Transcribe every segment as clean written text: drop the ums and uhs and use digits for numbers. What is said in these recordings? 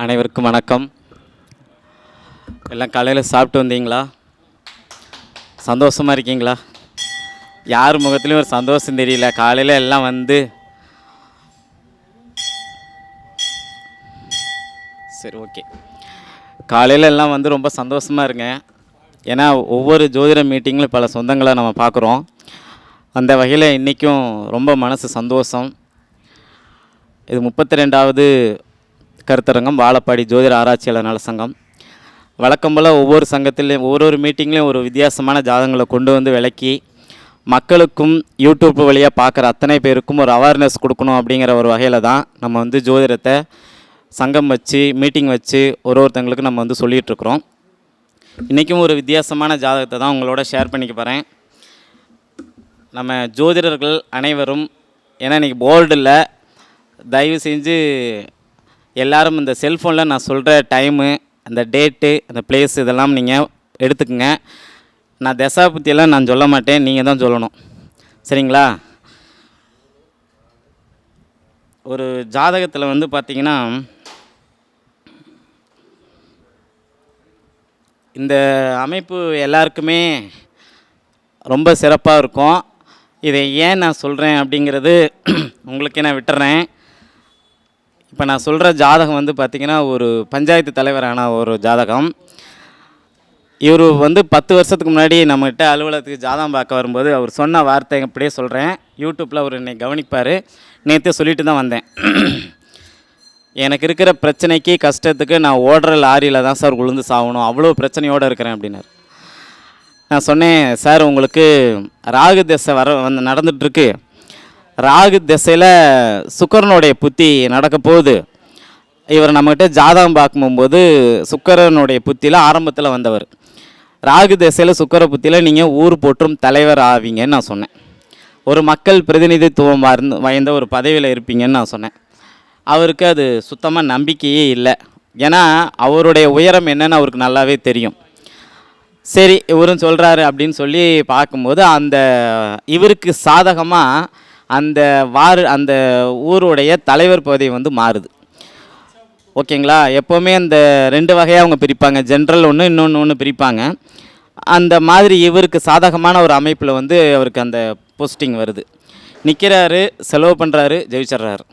அனைவருக்கும் வணக்கம். எல்லாம் காலையில் சாப்பிட்டு வந்தீங்களா? சந்தோஷமாக இருக்கீங்களா? யார் முகத்துலேயும் ஒரு சந்தோஷம் தெரியல. காலையில் எல்லாம் வந்து சரி ஓகே, காலையில் எல்லாம் வந்து ரொம்ப சந்தோஷமாக இருங்க. ஏன்னா ஒவ்வொரு ஜோதிட மீட்டிங்கிலும் பல சொந்தங்களை நம்ம பார்க்குறோம். அந்த வகையில் இன்றைக்கும் ரொம்ப மனசு சந்தோஷம். இது 32வது கருத்தரங்கம் வாழப்பாடி ஜோதிட ஆராய்ச்சியாளர் நல சங்கம். வழக்கம் போல் ஒவ்வொரு சங்கத்திலையும் ஒவ்வொரு மீட்டிங்லேயும் ஒரு வித்தியாசமான ஜாதகங்களை கொண்டு வந்து விளக்கி மக்களுக்கும் யூடியூப் வழியாக பார்க்குற அத்தனை பேருக்கும் ஒரு அவேர்னஸ் கொடுக்கணும் அப்படிங்கிற ஒரு வகையில் தான் நம்ம வந்து ஜோதிடத்தை சங்கம் வச்சு மீட்டிங் வச்சு ஒருத்தங்களுக்கு நம்ம வந்து சொல்லிகிட்ருக்குறோம். இன்றைக்கும் ஒரு வித்தியாசமான ஜாதகத்தை தான் உங்களோட ஷேர் பண்ணிக்க போகிறேன். நம்ம ஜோதிடர்கள் அனைவரும், ஏன்னா இன்றைக்கி போர்டு இல்லை, தயவு செஞ்சு எல்லோரும் இந்த செல்ஃபோனில் நான் சொல்கிற டைமு, அந்த டேட்டு, அந்த பிளேஸ் இதெல்லாம் நீங்கள் எடுத்துக்கங்க. நான் தசாபுத்தியெல்லாம் நான் சொல்ல மாட்டேன், நீங்கள் தான் சொல்லணும், சரிங்களா? ஒரு ஜாதகத்தில் வந்து பார்த்திங்கன்னா இந்த அமைப்பு எல்லாருக்குமே ரொம்ப சிறப்பாக இருக்கும். இதை ஏன் நான் சொல்கிறேன் அப்படிங்கிறது உங்களுக்கே நான் விட்டுறேன். இப்போ நான் சொல்கிற ஜாதகம் வந்து பார்த்திங்கன்னா ஒரு பஞ்சாயத்து தலைவரான ஒரு ஜாதகம். இவர் வந்து 10 வருஷத்துக்கு முன்னாடி நம்மகிட்ட அலுவலகத்துக்கு ஜாதகம் பார்க்க வரும்போது அவர் சொன்ன வார்த்தை அப்படியே சொல்கிறேன். யூடியூப்பில் அவர் என்னை கவனிப்பார். நேற்று சொல்லிட்டு தான் வந்தேன். எனக்கு இருக்கிற பிரச்சனைக்கு கஷ்டத்துக்கு நான் ஓடுற லாரியில் தான் சார் உளுந்து சாகணும், அவ்வளோ பிரச்சனையோடு இருக்கிறேன் அப்படின்னார். நான் சொன்னேன், சார் உங்களுக்கு ராகு திசை வந்து நடந்துகிட்ருக்கு. ராகு திசையில் சுக்கிரனுடைய புத்தி நடக்க போகுது. இவர் நம்மகிட்ட ஜாதகம் பார்க்கும்போது சுக்கிரனுடைய புத்தியில் ஆரம்பத்தில் வந்தவர். ராகு திசையில் சுக்கிர புத்தியில் நீங்கள் ஊர் போற்றும் தலைவர் ஆவீங்கன்னு நான் சொன்னேன். ஒரு மக்கள் பிரதிநிதித்துவம் வாய்ந்த ஒரு பதவியில் இருப்பீங்கன்னு நான் சொன்னேன். அவருக்கு அது சுத்தமாக நம்பிக்கையே இல்லை. ஏன்னா அவருடைய உயரம் என்னன்னு அவருக்கு நல்லாவே தெரியும். சரி இவரும் சொல்கிறாரு அப்படின்னு சொல்லி பார்க்கும்போது அந்த இவருக்கு சாதகமாக அந்த ஊருடைய தலைவர் பதவி வந்து மாறுது. ஓகேங்களா? எப்போவுமே அந்த 2 வகையாக அவங்க பிரிப்பாங்க, ஜென்ரல் ஒன்று, இன்னொன்று பிரிப்பாங்க. அந்த மாதிரி இவருக்கு சாதகமான ஒரு அமைப்பில் வந்து அவருக்கு அந்த போஸ்டிங் வருது. நிற்கிறாரு, செலவு பண்ணுறாரு, ஜெயிச்சிட்றாரு.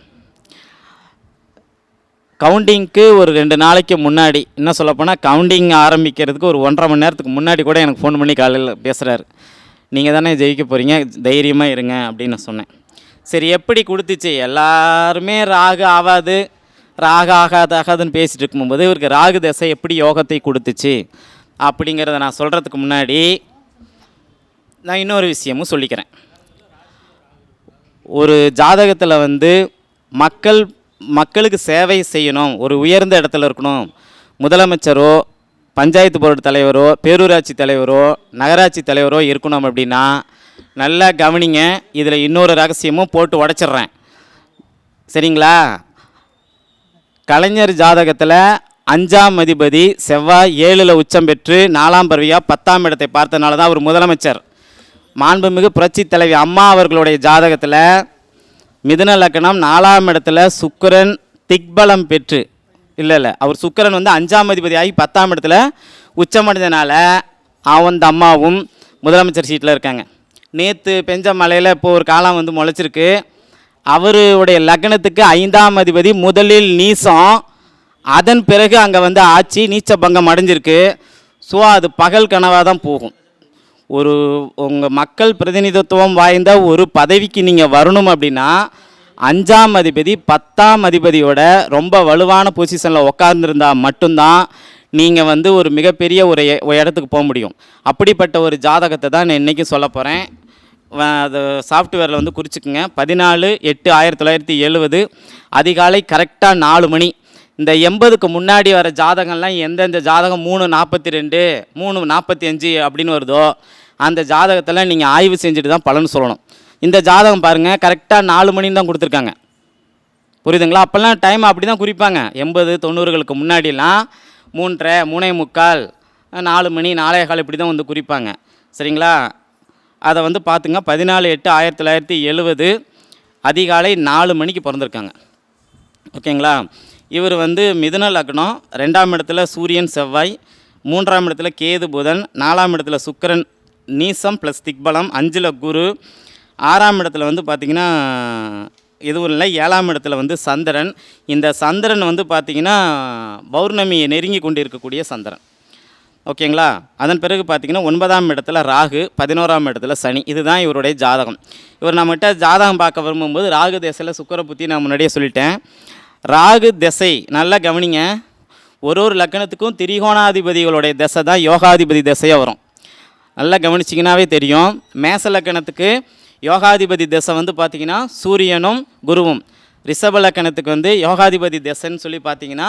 கவுண்டிங்க்கு ஒரு 2 நாளைக்கு முன்னாடி, என்ன சொல்லப்போனால் கவுண்டிங் ஆரம்பிக்கிறதுக்கு ஒரு 1.5 மணி நேரத்துக்கு முன்னாடி கூட எனக்கு ஃபோன் பண்ணி காலையில் பேசுகிறாரு. நீங்கள் தானே ஜெயிக்க போகிறீங்க, தைரியமாக இருங்க அப்படின்னு நான் சொன்னேன். சரி எப்படி கொடுத்துச்சு? எல்லாருமே ராகு ஆகாது, ராகு ஆகாதுன்னு பேசிகிட்டு இருக்கும்போது இவருக்கு ராகு தசை எப்படி யோகத்தை கொடுத்துச்சு அப்படிங்கிறத நான் சொல்கிறதுக்கு முன்னாடி நான் இன்னொரு விஷயமும் சொல்லிக்கிறேன். ஒரு ஜாதகத்தில் வந்து மக்களுக்கு சேவை செய்யணும், ஒரு உயர்ந்த இடத்துல இருக்கணும், முதலமைச்சரோ பஞ்சாயத்து போர்டு தலைவரோ பேரூராட்சி தலைவரோ நகராட்சி தலைவரோ இருக்கணும் அப்படின்னா நல்லா கவனிங்க. இதில் இன்னொரு ரகசியமும் போட்டு உடச்சிட்றேன், சரிங்களா? கலைஞர் ஜாதகத்தில் 5ஆம் அதிபதி செவ்வாய் 7ல் உச்சம் பெற்று 4ஆம் பறவையாக 10ஆம் இடத்தை பார்த்தனால தான் அவர் முதலமைச்சர். மாண்புமிகு புரட்சி தலைவி அம்மா அவர்களுடைய ஜாதகத்தில் மிதுன லக்னம் 4ஆம் இடத்துல சுக்கிரன் திக்பலம் பெற்று இல்லை அவர் சுக்கிரன் வந்து 5ஆம் அதிபதி ஆகி 10ஆம் இடத்துல உச்சமடைந்தனால அந்த அம்மாவும் முதலமைச்சர் சீட்டில் இருக்காங்க. நேற்று பெஞ்ச மலையில் இப்போது ஒரு காலம் வந்து முளைச்சிருக்கு. அவருடைய லக்னத்துக்கு 5ஆம் அதிபதி முதலில் நீசம், அதன் பிறகு அங்கே வந்து ஆட்சி நீச்ச பங்கம் அடைஞ்சிருக்கு. ஸோ அது பகல் கனவாக தான் போகும். உங்கள் மக்கள் பிரதிநிதித்துவம் வாய்ந்த ஒரு பதவிக்கு நீங்கள் வரணும் அப்படின்னா 5ஆம் அதிபதி 10ஆம் அதிபதியோட ரொம்ப வலுவான பொசிஷனில் உட்கார்ந்துருந்தால் மட்டும்தான் நீங்கள் வந்து ஒரு மிகப்பெரிய ஒரு இடத்துக்கு போக முடியும். அப்படிப்பட்ட ஒரு ஜாதகத்தை தான் நான் இன்றைக்கும் சொல்ல போகிறேன். அது சாஃப்ட்வேரில் வந்து குறிச்சிக்குங்க. 14/8/1970 அதிகாலை கரெக்டாக 4 மணி. இந்த 80க்கு முன்னாடி வர ஜாதகம்லாம் எந்தெந்த ஜாதகம் 3:42 3:45 அப்படின்னு வருதோ அந்த ஜாதகத்தில் நீங்கள் ஆய்வு செஞ்சுட்டு தான் பலன் சொல்லணும். இந்த ஜாதகம் பாருங்கள், கரெக்டாக 4 மணின்னு தான் கொடுத்துருக்காங்க, புரியுதுங்களா? அப்போல்லாம் டைம் அப்படி தான் குறிப்பாங்க. 80 90களுக்கு முன்னாடிலாம் 3:30 3:45 4 மணி 4:15 இப்படி தான் வந்து குறிப்பாங்க, சரிங்களா? அதை வந்து பார்த்துங்க. 14/8/1970 அதிகாலை 4 மணிக்கு பிறந்திருக்காங்க, ஓகேங்களா? இவர் வந்து மிதுன லக்னம், 2ஆம் இடத்துல சூரியன் செவ்வாய், 3ஆம் இடத்துல கேது புதன், 4ஆம் இடத்துல சுக்கிரன் நீசம் ப்ளஸ் திக்பலம், 5ல் குரு, 6ஆம் இடத்துல வந்து பார்த்திங்கன்னா எதுவும் இல்லை, 7ஆம் இடத்துல வந்து சந்திரன். இந்த சந்திரன் வந்து பார்த்திங்கன்னா பௌர்ணமியை நெருங்கி கொண்டு இருக்கக்கூடிய சந்திரன். ஓகேங்களா? அதன் பிறகு பார்த்திங்கன்னா 9ஆம் இடத்துல ராகு, 11ஆம் இடத்துல சனி. இதுதான் இவருடைய ஜாதகம். இவர் நம்மகிட்ட ஜாதகம் பார்க்க விரும்பும்போது ராகு திசையில் சுக்கிர புத்தி நான் முன்னாடியே சொல்லிட்டேன். ராகு திசை நல்லா கவனிங்க. ஒரு லக்கணத்துக்கும் திரிகோணாதிபதிகளுடைய திசை தான் யோகாதிபதி திசையாக வரும். நல்லா கவனிச்சிங்கனாவே தெரியும். மேச லக்கணத்துக்கு யோகாதிபதி திசை வந்து பார்த்திங்கன்னா சூரியனும் குருவும். ரிஷப லக்கணத்துக்கு வந்து யோகாதிபதி திசைன்னு சொல்லி பார்த்தீங்கன்னா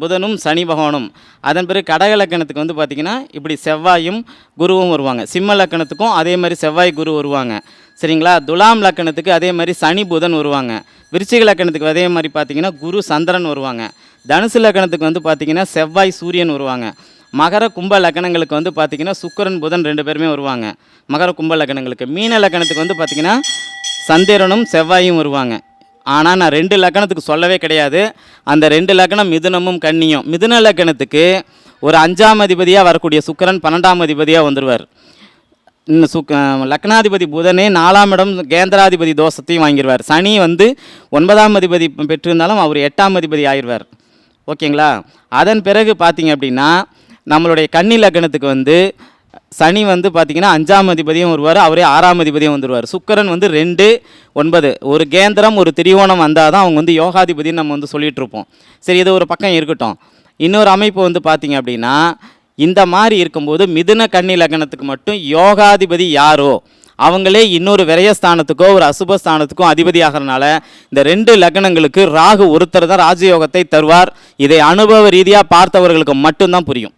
புதனும் சனி பகவானும். அதன் பிறகு கடக லக்கணத்துக்கு வந்து பார்த்திங்கன்னா இப்படி செவ்வாயும் குருவும் வருவாங்க. சிம்ம லக்கணத்துக்கும் அதே மாதிரி செவ்வாய் குரு வருவாங்க. சரிங்களா? துலாம் லக்கணத்துக்கு அதே மாதிரி சனி புதன் வருவாங்க. விருச்சிக லக்கணத்துக்கு அதே மாதிரி பார்த்திங்கன்னா குரு சந்திரன் வருவாங்க. தனுசு லக்கணத்துக்கு வந்து பார்த்திங்கன்னா செவ்வாய் சூரியன் வருவாங்க. மகர கும்ப லக்கணங்களுக்கு வந்து பார்த்திங்கன்னா சுக்கிரன் புதன் 2 பேருமே வருவாங்க. மகர கும்ப லக்கணங்களுக்கு. மீன லக்கணத்துக்கு வந்து பார்த்திங்கன்னா சந்திரனும் செவ்வாயும் வருவாங்க. ஆனால் நான் 2 லக்கணத்துக்கு சொல்லவே கிடையாது. அந்த 2 லக்கணம் மிதுனமும் கன்னியும். மிதுன லக்கணத்துக்கு ஒரு 5ஆம் அதிபதியாக வரக்கூடிய சுக்கிரன் 12ஆம் அதிபதியாக வந்துடுவார். இன்னும் லக்னாதிபதி புதனே 4ஆம் இடம் கேந்திராதிபதி தோஷத்தையும் வாங்கிடுவார். சனி வந்து 9ஆம் அதிபதி பெற்றிருந்தாலும் அவர் 8ஆம் அதிபதி ஆயிடுவார். ஓகேங்களா? அதன் பிறகு பார்த்திங்க அப்படின்னா நம்மளுடைய கன்னி லக்கணத்துக்கு வந்து சனி வந்து பார்த்திங்கன்னா 5ஆம் அதிபதியும் வருவார், அவரே 6ஆம் அதிபதியும் வந்துடுவார். சுக்கிரன் வந்து 2, 9 ஒரு கேந்திரம் ஒரு திரிகோணம் வந்தால் தான் அவங்க வந்து யோகாதிபதினு நம்ம வந்து சொல்லிகிட்ருப்போம். சரி, இது ஒரு பக்கம் இருக்கட்டும். இன்னொரு அமைப்பு வந்து பார்த்திங்க அப்படின்னா இந்த மாதிரி இருக்கும்போது மிதுன கன்னி லக்னத்துக்கு மட்டும் யோகாதிபதி யாரோ அவங்களே இன்னொரு விரயஸ்தானத்துக்கோ ஒரு அசுபஸ்தானத்துக்கோ அதிபதி ஆகிறனால இந்த 2 லக்னங்களுக்கு ராகு ஒருத்தர் தான் ராஜயோகத்தை தருவார். இதை அனுபவ ரீதியாக பார்த்தவர்களுக்கு மட்டும்தான் புரியும்.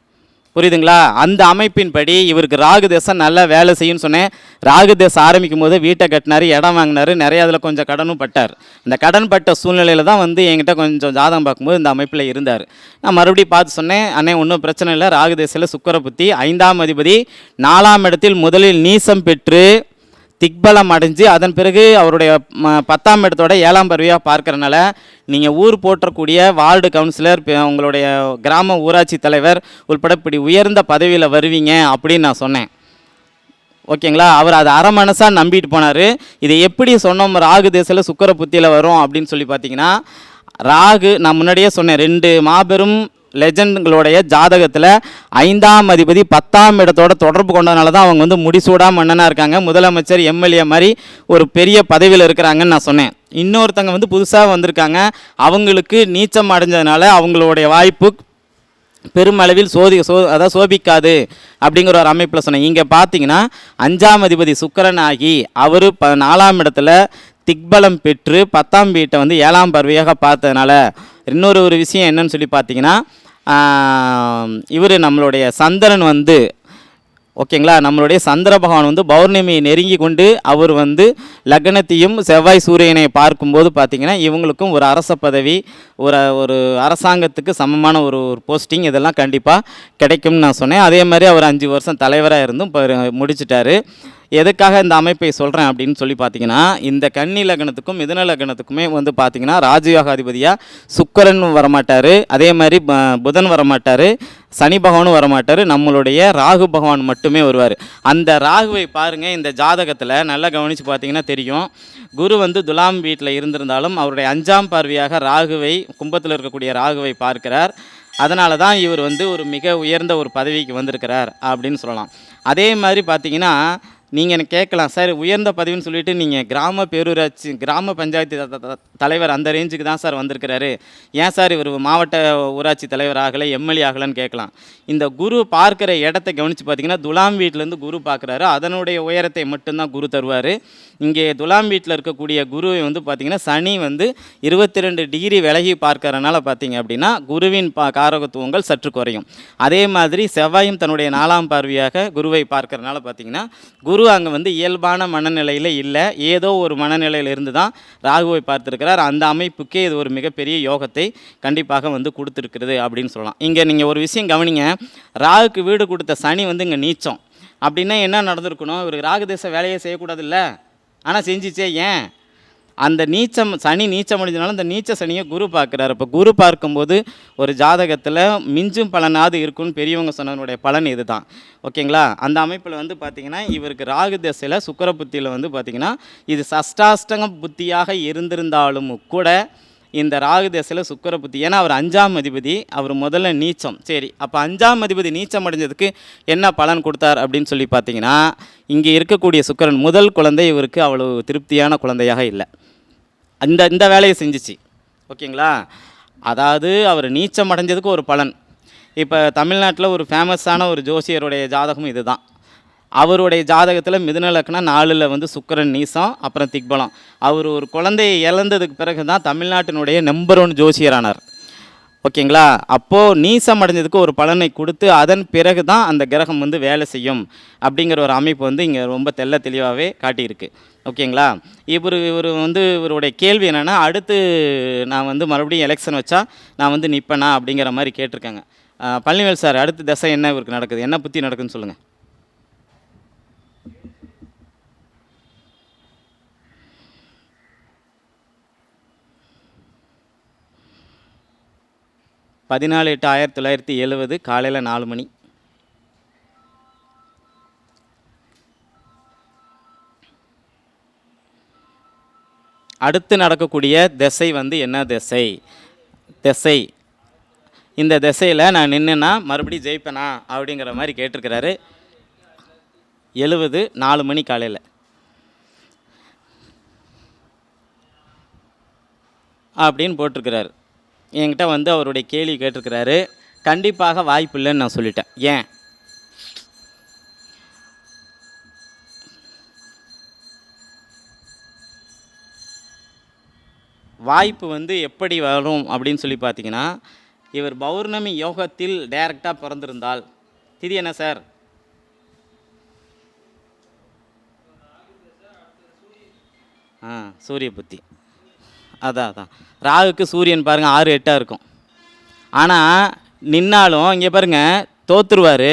புரியுதுங்களா? அந்த அமைப்பின்படி இவருக்கு ராகு தேசை நல்லா வேலை செய்யுன்னு சொன்னேன். ராகு தேசம் ஆரம்பிக்கும் போது வீட்டை கட்டினார், இடம் வாங்கினார், நிறைய அதில் கொஞ்சம் கடனும் பட்டார். இந்த கடன் பட்ட சூழ்நிலையில் தான் வந்து என்கிட்ட கொஞ்சம் ஜாதகம் பார்க்கும்போது இந்த அமைப்பில் இருந்தார். நான் மறுபடியும் பார்த்து சொன்னேன், அண்ணே ஒன்றும் பிரச்சனை இல்லை, ராகு தேசத்தில் சுக்கிர புத்தி 5ஆம் அதிபதி 4ஆம் இடத்தில் முதலில் நீசம் பெற்று திக்பலம் அடைஞ்சு அதன் பிறகு அவருடைய 10ஆம் இடத்தோட 7ஆம் பார்வையாக பார்க்கறனால நீங்கள் ஊர் போற்றக்கூடிய வார்டு கவுன்சிலர், உங்களுடைய கிராம ஊராட்சி தலைவர் உள்பட இப்படி உயர்ந்த பதவியில் வருவீங்க அப்படின்னு நான் சொன்னேன். ஓகேங்களா? அவர் அதை அரை மனசாக நம்பிட்டு போனார். இதை எப்படி சொன்னோம் ராகு தேசத்தில் சுக்கிர புத்தியில் வரும் அப்படின்னு சொல்லி பார்த்தீங்கன்னா, ராகு நான் முன்னாடியே சொன்னேன் 2 மாபெரும் லெஜண்டுங்களுடைய ஜாதகத்தில் 5ஆம் அதிபதி 10ஆம் இடத்தோட தொடர்பு கொண்டதுனால தான் அவங்க வந்து முடிசூடா மன்னனாக இருக்காங்க, முதலமைச்சர் எம்எல்ஏ மாதிரி ஒரு பெரிய பதவியில் இருக்கிறாங்கன்னு நான் சொன்னேன். இன்னொருத்தங்க வந்து புதுசாக வந்திருக்காங்க, அவங்களுக்கு நீச்சம் அடைஞ்சதுனால அவங்களுடைய வாய்ப்பு பெருமளவில் அதாவது சோபிக்காது அப்படிங்கிற ஒரு அமைப்பில் சொன்னேன். இங்கே பார்த்தீங்கன்னா 5ஆம் அதிபதி சுக்கிரன் ஆகி அவர் 4ஆம் இடத்துல திக்பலம் பெற்று 10ஆம் வீட்டை வந்து 7ஆம் பார்வையாக பார்த்ததுனால இன்னொரு விஷயம் என்னன்னு சொல்லி பார்த்தீங்கன்னா இவர் நம்மளுடைய சந்திரன் வந்து ஓகேங்களா, நம்மளுடைய சந்திர பகவான் வந்து பௌர்ணமியை நெருங்கி கொண்டு அவர் வந்து லக்னத்தையும் செவ்வாய் சூரியனை பார்க்கும்போது பார்த்திங்கன்னா இவங்களுக்கும் ஒரு அரச பதவி, ஒரு அரசாங்கத்துக்கு சமமான ஒரு போஸ்டிங் இதெல்லாம் கண்டிப்பாக கிடைக்கும்னு நான் சொன்னேன். அதே மாதிரி அவர் 5 வருஷம் தலைவராக இருந்தும் முடிச்சிட்டாரு. எதுக்காக இந்த அமைப்பை சொல்கிறேன் அப்படின்னு சொல்லி பார்த்தீங்கன்னா, இந்த கன்னி லக்னத்துக்கும் மிதுன லக்னத்துக்குமே வந்து பார்த்திங்கன்னா ராஜயோகாதிபதியாக சுக்கிரன் வரமாட்டார், அதே மாதிரி புதன் வரமாட்டார், சனி பகவானும் வரமாட்டார், நம்மளுடைய ராகு பகவான் மட்டுமே வருவார். அந்த ராகுவை பாருங்கள், இந்த ஜாதகத்தில் நல்லா கவனித்து பார்த்தீங்கன்னா தெரியும். குரு வந்து துலாம் வீட்டில் இருந்திருந்தாலும் அவருடைய 5ஆம் பார்வையாக ராகுவை, கும்பத்தில் இருக்கக்கூடிய ராகுவை பார்க்கிறார். அதனால தான் இவர் வந்து ஒரு மிக உயர்ந்த ஒரு பதவிக்கு வந்திருக்கிறார் அப்படின்னு சொல்லலாம். அதே மாதிரி பார்த்தீங்கன்னா நீங்கள் எனக்கு கேட்கலாம், சார் உயர்ந்த பதவின்னு சொல்லிட்டு நீங்கள் கிராம பேரூராட்சி கிராம பஞ்சாயத்து தலைவர் அந்த ரேஞ்சுக்கு தான் சார் வந்திருக்கிறாரு, ஏன் சார் இவர் மாவட்ட ஊராட்சி தலைவர் ஆகலை, எம்எல்ஏ ஆகலைன்னு கேட்கலாம். இந்த குரு பார்க்குற இடத்த கவனித்து பார்த்தீங்கன்னா துலாம் வீட்டிலேருந்து குரு பார்க்குறாரு, அதனுடைய உயரத்தை மட்டும்தான் குரு தருவார். இங்கே துலாம் வீட்டில் இருக்கக்கூடிய குருவை வந்து பார்த்திங்கன்னா சனி வந்து 22 டிகிரி விலகி பார்க்கறனால பார்த்திங்க அப்படின்னா குருவின் காரகத்துவங்கள் சற்று குறையும். அதே மாதிரி செவ்வாயும் தன்னுடைய 4ஆம் பார்வையாக குருவை பார்க்கறனால பார்த்திங்கன்னா குரு அங்கே வந்து இயல்பான மனநிலையில் இல்லை, ஏதோ ஒரு மனநிலையில் இருந்து தான் ராகுவை பார்த்துருக்கிறார். அந்த அமைப்புக்கே இது ஒரு மிகப்பெரிய யோகத்தை கண்டிப்பாக வந்து கொடுத்துருக்கிறது அப்படின்னு சொல்லலாம். இங்கே நீங்கள் ஒரு விஷயம் கவனிங்க, ராகுக்கு வீடு கொடுத்த சனி வந்து இங்கே நீச்சம் அப்படின்னா என்ன நடந்திருக்கணும், இவருக்கு ராகு தேச வேலையை செய்யக்கூடாது இல்லை, ஆனால் செஞ்சிச்சே. ஏன் அந்த சனி நீச்சம் அடைஞ்சனால அந்த நீச்ச சனியை குரு பார்க்குறாரு. இப்போ குரு பார்க்கும்போது ஒரு ஜாதகத்தில் மிஞ்சும் பலனாவது இருக்குன்னு பெரியவங்க சொன்னதனுடைய பலன் இது தான். ஓகேங்களா? அந்த அமைப்பில் வந்து பார்த்திங்கன்னா இவருக்கு ராகு திசையில் சுக்கிர புத்தியில் வந்து பார்த்திங்கன்னா இது சஷ்டாஷ்டங்க புத்தியாக இருந்திருந்தாலும் கூட இந்த ராகு திசையில் சுக்கிர புத்தி, ஏன்னா அவர் 5ஆம் அதிபதி, அவர் முதல்ல நீச்சம். சரி, அப்போ 5ஆம் அதிபதி நீச்சம் அடைஞ்சதுக்கு என்ன பலன் கொடுத்தார் அப்படின்னு சொல்லி பார்த்தீங்கன்னா, இங்கே இருக்கக்கூடிய சுக்கிரன் முதல் குழந்தை இவருக்கு அவ்வளோ திருப்தியான குழந்தையாக இல்லை. இந்த வேலையை செஞ்சிச்சு. ஓகேங்களா? அதாவது அவர் நீச்சம் அடைஞ்சதுக்கு ஒரு பலன். இப்போ தமிழ்நாட்டில் ஒரு ஃபேமஸான ஒரு ஜோசியருடைய ஜாதகம் இது தான். அவருடைய ஜாதகத்தில் மிதுன லக்னம் 4ல் வந்து சுக்கிரன் நீசம், அப்புறம் திக்பலம். அவர் ஒரு குழந்தையை இழந்ததுக்கு பிறகு தான் தமிழ்நாட்டினுடைய நம்பர் 1 ஜோசியரானார். ஓகேங்களா? அப்போது நீசம் அடைஞ்சதுக்கு ஒரு பலனை கொடுத்து அதன் பிறகு தான் அந்த கிரகம் வந்து வேலை செய்யும் அப்படிங்கிற ஒரு அமைப்பு வந்து இங்கே ரொம்ப தெளிவாகவே காட்டியிருக்கு. ஓகேங்களா? இவர் வந்து இவருடைய கேள்வி என்னென்னா, அடுத்து நான் வந்து மறுபடியும் எலெக்ஷன் வச்சா நான் வந்து நிற்பேனா அப்படிங்கிற மாதிரி கேட்டிருக்காங்க. பழனிவேல் சார், அடுத்த தசை என்ன இவருக்கு நடக்குது, என்ன புத்தி நடக்குதுன்னு சொல்லுங்கள். பதினாலு 8/1970 காலையில் 4 மணி. அடுத்து நடக்கக்கூடிய திசை வந்து என்ன திசை இந்த திசையில் நான் நின்றுனா மறுபடியும் ஜெயிப்பேனா அப்படிங்கிற மாதிரி கேட்டிருக்கிறாரு. 70 4 மணி காலையில் அப்படின்னு போட்டிருக்கிறாரு. என்கிட்ட வந்து அவருடைய கேள்வி கேட்டிருக்கிறாரு. கண்டிப்பாக வாய்ப்பு இல்லைன்னு நான் சொல்லிட்டேன். ஏன்? வாய்ப்பு வந்து எப்படி வரும் அப்படின்னு சொல்லி பார்த்தீங்கன்னா, இவர் பௌர்ணமி யோகத்தில் டைரெக்டாக பிறந்திருந்தால், திதி என்ன சார்? சூரிய புத்தி. அதான் ராகுக்கு சூரியன் பாருங்கள் 6 8 இருக்கும். ஆனால் நின்னாலும் இங்கே பாருங்கள் தோற்றுருவார்.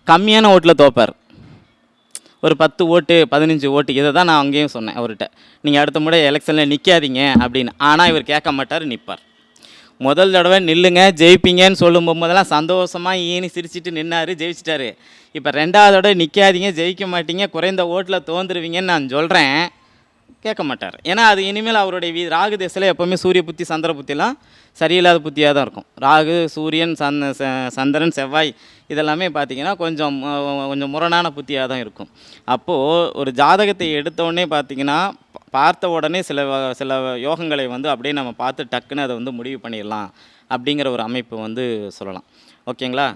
கம்மியான ஓட்டில் தோப்பார். ஒரு 10 ஓட்டு 15 ஓட்டு. இதை தான் நான் அங்கேயும் சொன்னேன் அவர்கிட்ட, நீங்கள் அடுத்த முறை எலெக்ஷனில் நிற்காதீங்க அப்படின்னு. ஆனால் இவர் கேட்க மாட்டார், நிற்பார். முதல் தடவை நில்லுங்க ஜெயிப்பீங்கன்னு சொல்லும் போதெல்லாம் சந்தோஷமாக ஈனி சிரிச்சிட்டு நின்னார், ஜெயிச்சிட்டாரு. இப்போ 2வது தடவை நிற்காதீங்க, ஜெயிக்க மாட்டீங்க, குறைந்த ஓட்டில் தோந்துருவீங்கன்னு நான் சொல்கிறேன், கேட்க மாட்டார். ஏன்னா அது இனிமேல் அவருடைய ராகு திசையில் எப்போவுமே சூரிய புத்தி சந்திர புத்திலாம் சரியில்லாத புத்தியாக தான் இருக்கும். ராகு சூரியன் சந்திரன் செவ்வாய் இதெல்லாமே பார்த்திங்கன்னா கொஞ்சம் முரணான புத்தியாக தான் இருக்கும். அப்போது ஒரு ஜாதகத்தை எடுத்தோடனே பார்த்திங்கன்னா பார்த்த உடனே சில யோகங்களை வந்து அப்படியே நம்ம பார்த்து டக்குன்னு அதை வந்து முடிவு பண்ணிடலாம் அப்படிங்கிற ஒரு அமைப்பு வந்து சொல்லலாம். ஓகேங்களா?